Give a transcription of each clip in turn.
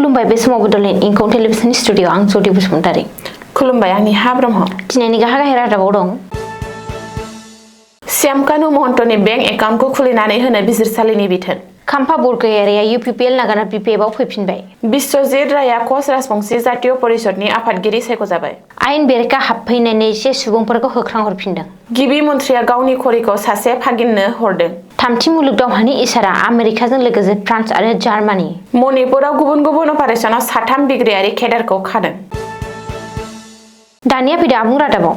खुलुमबाय बे समाव बड'लेण्ड इंखं टेलिभिजन स्टुडिअ आं ज्योति बसुमतारी। खुलुमबाय आंनि हा ब्रह्म। दिनैनि गाहाय रादाबाव दं श्यामकानु महन्तनि बेंक एकाउन्टखौ खुलिनानै होनो बिजिरसालिनि बिथोन। खाम्फा बरगयारिया UPPL नागारना BPF फैफिनबाय। बिश्वजित रायआ कच राजबंशी जातीय परिषदनि आफादगिरि सायख'जाबाय। आयेन बेरेखा हाबफैनानै एसे सुबुंफोरखौ होख्रांहरफिनदों। गिबि मन्थ्रिया गावनि खरिखौ सासे फागिननो हरदों। थामथि मुलुग दावहानि इसारा आमेरिकाजों लोगोसे फ्रान्स आरो जार्मानि। मणिपुराव गुबुन गुबुन अपारेसनाव 3 बिग्रायारि केडारखौ खादों। दानिया फैदो आबुं रादाबाव।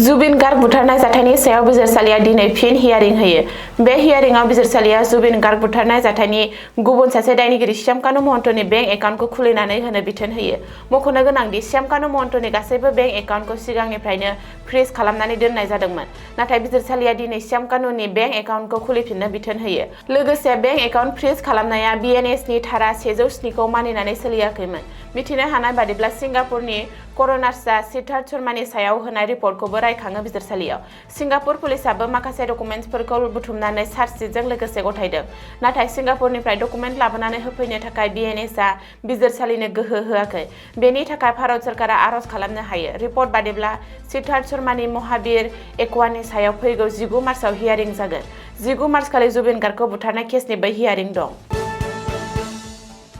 जुबिन गार्ग बुथारनाय जाथायनि सायाव बिजिरसालिया दिनै फिन हियारिं होयो। बे हियारिंआव बिजिरसालिया जुबिन गार्ग बुथारनाय जाथायनि गुबुन सासे दायनिगिरि श्यामकानु महन्तनि बेंक एकाउन्टखौ खुलिनानै होनो बिथोन होयो। मख'नो गोनांदि श्यामकानु महन्तनि गासैबो बेंक एकाउन्टखौ सिगांनिफ्रायनो फ्रिज खालामनानै दोननाय जादोंमोन। नाथाय बिजिरसालिया दिनै श्यामकानुनि बेंक एकाउन्टखौ खुलिफिननो बिथोन होयो। लोगोसे बेंक एकाउन्ट फ्रिज खालामनाया BNSनि धारा 107 खौ मानिनानै सोलियाखैमोन। मिथिनो हानाय बादिब्ला सिंगापुरनि कर'नार्सआ सिद्धार्थ शर्मानि सायाव होनाय रिपर्टखौबो रायखाङो बिजिरसालियाव। सिंगापुर पुलिसआबो माखासे डकुमेन्टसफोरखौ बुथुमनानै चार्जशीटजों लोगोसे गथायदों। नाथाय सिंगापुरनिफ्राय डकुमेन्ट लाबोनानै होफैनो थाखाय BNSआ बिजिरसालिनो गोहो होआखै। बेनि थाखाय भारत सरकारा आर'ज खालामनो हायो। रिपर्ट बादिब्ला सिद्धार्थ शर्मानि महावीर एकवानि सायाव फैगौ 19 मार्चआव हियारिं जागोन। 19 मार्चखालि जुबिन गार्गखौ बुथारनाय केसनिबो हियारिं दं।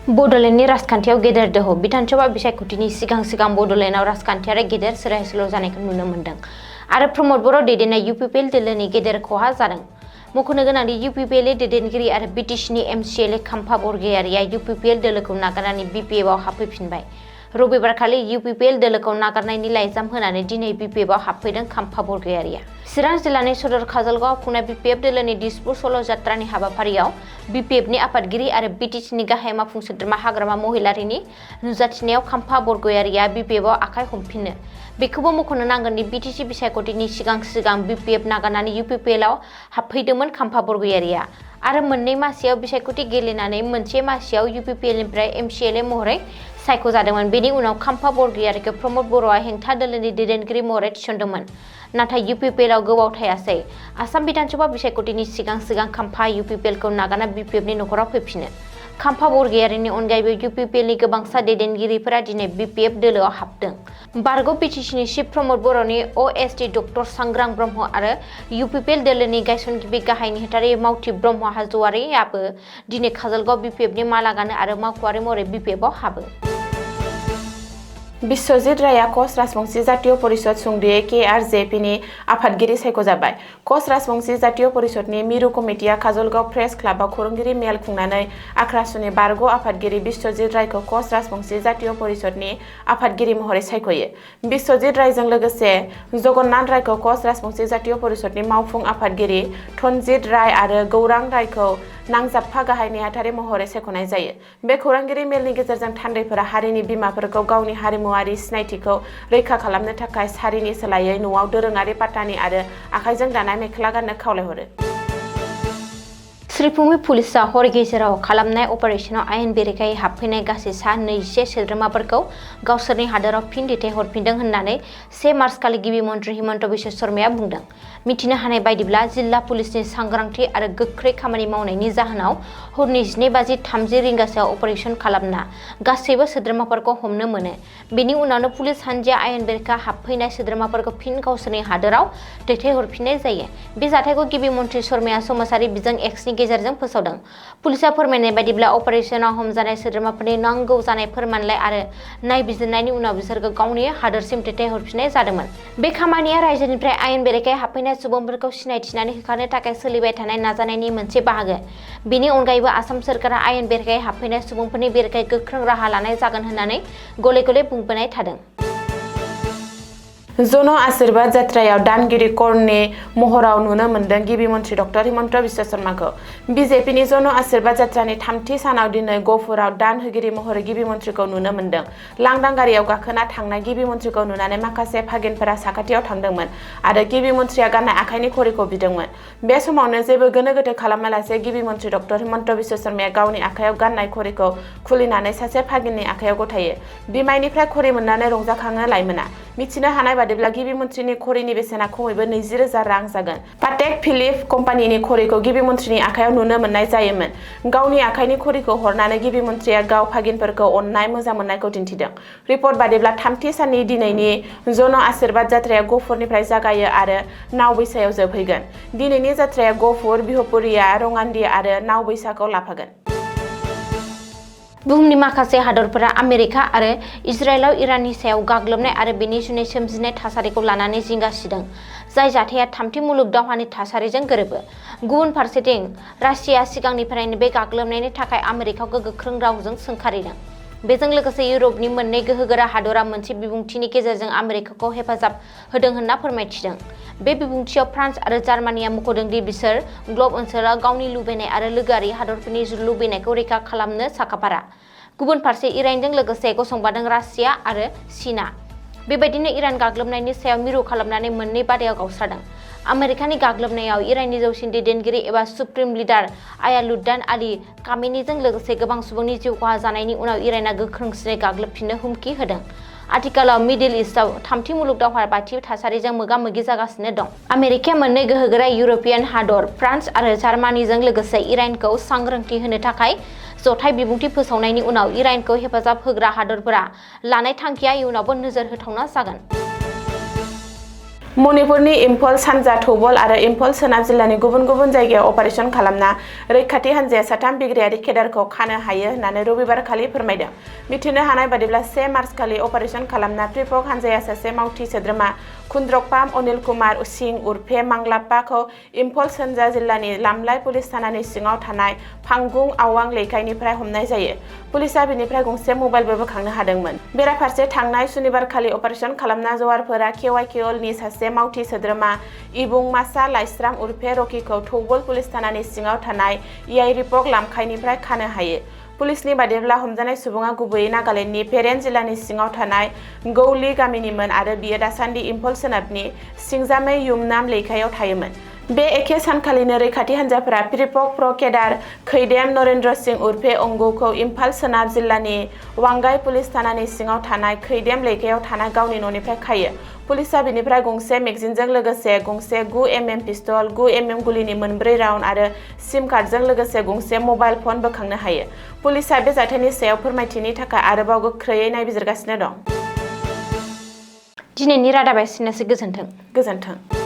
बड'लेण्डनि राजखान्थियाव गेदेर दोहौ। बिधानसभा बिसायख'थिनि सिगां बड'लेण्डआव राजखान्थियारि गेदेर सोलाय सोल' जानायखौ नुनो मोन्दों आरो प्रमद बर' दैदेननाय UPPL दोलोनि गेदेर खहा जादों। मख'नो गोनांदि UPPL दैदेनगिरि आरो BTCनि MCLA खाम्फा बरगयारिया UPPL दोलोखौ नागारनानै BPFआव हाबफैफिनबाय। रबिबारखालि UPPL दोलोखौ नागारनायनि लाइजाम होनानै दिनै BPFआव हाबफैदों खाम्फा बरगयारिया। चिरां जिल्लानि सदर काजलगावआव खुंनाय BPF दोलोनि दिसपुर सल' जात्रानि हाबाफारियाव BPFनि आफादगिरि आरो BTCनि गाहाय मावफुं सोद्रोमा हाग्रामा महिलारिनि नुजाथिनायाव खाम्फा बरगयारिया BPFआव आखाइ हमफिनो। बेखौबो मख'नो नांगोन दि BTC बिसायख'थिनि सिगां BPF नागारनानै UPPLआव हाबफैदोंमोन खाम्फा बरगयारिया आरो मोननै मासियाव बिसायख'थि गेलेनानै मोनसे मासियाव UPPLनिफ्राय MCLA महरै सायख'जादोंमोन। बेनि उनाव खाम्फा बरगयारिखौ प्रमद बर'आ हेंथा दोलोनि दैदेनगिरि महरै थिसनदोंमोन। नाथाय UPPLआव गोबाव थायासै। आसाम बिधानसभा बिसायख'थिनि सिगां खाम्फा UPPLखौ नागारना BPFनि न'खराव फैफिनो। खाम्फा बरगयारिनि अनगायैबो UPPLनि गोबांसा दैदेनगिरिफोरा दिनै BPF दोलोआव हाबदों। बारग' BTCनि चिफ प्रमद बर'नि OST डक्टर सांग्रां ब्रह्म आरो UPPL दोलोनि गायसनगिरि गाहाय नेहाथारि मावथि ब्रह्म हाज'वारियाबो दिनै काजलगाव BPFनि माला गानो आरो मावख'आरि महरै BPFआव हाबो। बिश्वजित रायआ कच राजबंशी जातीय परिषद सुंद'यै KRJPनि आफादगिरि सायख'जाबाय। कच राजबंशी जातीय परिषदनि मिरु कमिटिया काजलगाव प्रेस क्लाबआव खौरांगिरि मेल खुंनानै आख्रासुनि बारग' आफादगिरि बिश्वजित रायखौ कच राजबंशी जातीय परिषदनि आफादगिरि महरै सायख'यो। बिश्वजित रायजों लोगोसे जगन्नाथ रायखौ कच राजबंशी जातीय परिषदनि मावफुं आफादगिरि, धनजित राय आरो गौरां रायखौ नांजाबफा गाहाय नेहाथारि महरै सायख'नाय जायो। बे खौरांगिरि मेलनि गेजेरजों थान्दैफोरा हारिनि बिमाफोरखौ गावनि हारिमुआरि सिनायथिखौ रैखा खालामनो थाखाय सारिनि सोलायै न'आव दोरोङारि पातानि आरो आखाइजों दानाय मेख्ला गाननो खावलायहरो। श्रीभूमि पुलिसआ हर गेजेराव खालामनाय अपारेसनाव आयेन बेरेखायै हाबफैनाय गासै सा 21 सोद्रोमाफोरखौ गावसोरनि हादोराव फिन दैथायहरफिनदों होननानै 1 मार्चखालि गिबि मन्थ्रि हिमन्त बिश्व शर्माया बुंदों। मिथिनो हानाय बायदिब्ला जिल्ला पुलिसनि सांग्रांथि आरो गोख्रै खामानि मावनायनि जाहोनाव हरनि 12:30 रिंगासोआव अपारेसन खालामना गासैबो सोद्रोमाफोरखौ हमनो मोनो। बेनि उनावनो पुलिस हान्जाया आयेन बेरेखा हाबफैनाय सोद्रोमाफोरखौ फिन गावसोरनि हादोराव दैथायहरफिननाय जायो। बे जाथायखौ गिबि मन्थ्रि शर्माया समाजारि बिजों Xनि गेजेरजों फोसावदों। पुलिसआ फोरमायनाय बायदिब्ला अपारेसनाव हमजानाय सोद्रोमाफोरनि नांगौ जानाय फोरमानलाइ आरो नायबिजिरनायनि उनाव बिसोरखौ गावनि हादोरसिम दैथायहरफिननाय जादोंमोन। बे खामानिया रायजोनिफ्राय आयेन बेरेखायै हाबफैनाय सुबुंफोरखौ सिनायथिनानै होखारनो थाखाय सोलिबाय थानाय नाजानायनि मोनसे बाहागो। बेनि अनगायैबो आसाम सोरखारा आयेन बेरेखायै हाबफैनाय सुबुंफोरनि बेरेखायै गोख्रों राहा लानाय जागोन होननानै गले-गले बुंबोनाय थादों। जन आशीर्बाद जात्रायाव दानगिरि कर्णनि महराव नुनो मोन्दों गिबि मन्थ्रि डक्टर हिमन्त बिश्व शर्माखौ। BJPनि जन आशीर्बाद जात्रानि 3थि सानाव दिनै गहपुराव दान होगिरि महरै गिबि मन्थ्रिखौ नुनो मोन्दों। लांदां गारियाव गाखोना थांनाय गिबि मन्थ्रिखौ नुनानै माखासे भागिनफोरा साखाथियाव थांदोंमोन आरो गिबि मन्थ्रिया गाननाय आखाइनि घड़ीखौ बिदोंमोन। बे समावनो जेबो गोनो गोथो खालामालासे गिबि मन्थ्रि डक्टर हिमन्त बिश्व शर्माया गावनि आखाइयाव गाननाय घड़ीखौ खुलिनानै सासे भागिननि आखाइयाव गथायो। बिमाइनिफ्राय घड़ी मोननानै रंजाखाङो लाइमोना। मिथिनो हानाय बादिब्ला गिबि मन्थ्रिनि घड़ीनि बेसेना खमैबो 20,000 रां जागोन। पाटेक फिलिप कम्पानिनि घड़ीखौ गिबि मन्थ्रिनि आखायाव नुनो मोननाय जायोमोन। गावनि आखाइनि घड़ीखौ हरनानै गिबि मन्थ्रिया गाव भागिनफोरखौ अननाय मोजां मोननायखौ दिन्थिदों। रिपर्ट बादिब्ला थामथि साननि दिनैनि जन आशीर्बाद जात्राया गहपुरनिफ्राय जागायो आरो नावबैसायाव जोबहैगोन। दिनैनि जात्राया गहपुर, बिहपुरिया, रंगान्दी आरो नावबैसाखौ लाफागोन। बुहुमनि माखासे हादरफोरा आमेरिका आरो इजराइलाव इराननि सायाव गाग्लोबनाय आरो बेनि जुनै सोमजिनाय थासारिखौ लानानै जिंगा सिदों, जाय जाथाया थामथि मुलुग दावहानि थासारिजों गोरोबो। गुबुन फारसेथिं रासिया सिगांनिफ्रायनो बे गाग्लोबनायनि थाखाय आमेरिकाखौ गोख्रों रावजों सोंखारिदों। बेजों लोगोसे इउरपनि मोननै गोहोगोरा हादरा मोनसे बिबुंथिनि गेजेरजों आमेरिकाखौ हेफाजाब होदों होनना फोरमायथिदों। बे बिबुंथियाव फ्रान्स आरो जार्मानिया मुंख'दों दि बिसोर ग्लब ओनसोलाव गावनि लुबैनाय आरो लोगोआरि हादरफोरनि लुबैनायखौ रैखा खालामनो साखाफारा। गुबुन फारसे इरानजों लोगोसे गसंबादों रासिया आरो चीनआ। बेबायदिनो इरान गाग्लोबनायनि सायाव मिरु खालामनानै मोननै बादायाव गावस्रादों। आमेरिकानि गाग्लोबनायाव इराननि जौसिन दैदेनगिरि एबा सुप्रिम लिडार आयातुल्लाह आली खामेनीजों लोगोसे गोबां सुबुंनि जिउ खहा जानायनि उनाव इरानआ गोख्रोंसिनै गाग्लोबफिननो हुमखि होदों। आथिखालाव मिडल इस्टआव थामथि मुलुग दावहा बायदि थासारिजों मोगा-मोगि जागासिनो दं। आमेरिकाया मोननै गोहोगोरा इउर'पियान हादर फ्रान्स आरो जार्मानिजों लोगोसे इरानखौ सांग्रांथि होनो थाखाय जथाय बिबुंथि फोसावनायनि उनाव इरानखौ हेफाजाब होग्रा हादरफोरा लानाय थांखिया इयुनावबो नोजोर होथावना जागोन। मणिपुरनि इम्फल सानजा थौबल आरो इम्फल सोनाब जिल्लानि गुबुन गुबुन जायगायाव अपारेशन खालामना रैखाथि हान्जाया 3 बिग्रायारि केडारखौ खानो हायो होननानै रबिबारखालि फोरमायदों। मिथिनो हानाय बादिब्ला 1 मार्चखालि अपारेशन खालामना प्रिपक हान्जाया सासे मावथि सोद्रोमा खुन्द्रकपाम अनिल कुमार सिंह उर्फे मांग्लाप्पाखौ इम्फल सानजा जिल्लानि लामलाय पुलिस थानानि सिङाव थानाय फांगुं आवां लेकाइनिफ्राय हमनाय जायो। पुलिसआ बिनिफ्राय गंसे मबाइलबो बोखांनो हादोंमोन। बेराफारसे थांनाय सुनिबारखालि अपारेशन खालामना जवारफोरा केवाइकेएलनि सासे मावथि सोद्रोमा इबुंमासा लाइस्राम उर्फे रकिखौ थौबल पुलिस थानानि सिङाव थानाय याइरिपक लामखाइनिफ्राय खानो हायो। पुलिसनि बादिब्ला हमजानाय सुबुङा गुबैयै नागालेन्डनि पेरेन जिल्लानि सिङाव थानाय गौली गामिनिमोन आरो बियो दासान्दि इम्फल सोनाबनि सिंजामै युमनाम लेकायाव थायोमोन। बे एखे सानखालिनो रैखाथि हान्जाफोरा प्रिपक प्र केडार खैडेम नरेन्द्र सिंह उर्फे अंगुखौ इम्फाल सोनाब जिल्लानि वांगाई पुलिस थानानि सिङाव थानाय खैडेम लेकायाव थानाय गावनि न'निफ्राय खायो। पुलिसआ बिनिफ्राय गंसे मेगजिनजों लोगोसे गंसे 9mm पिस्तल, 9mm गुलिनि 4 राउन्ड आरो सिम कार्डजों लोगोसे गंसे मबाइल फन बोखांनो हायो। पुलिसआ बे जाथायनि सायाव फोरमायथिनि थाखाय आरोबाव गोख्रैयै नायबिजिरगासिनो दं। दिनैनि रादाबा एसेनोसै। गोजोन्थों। गोजोन्थों।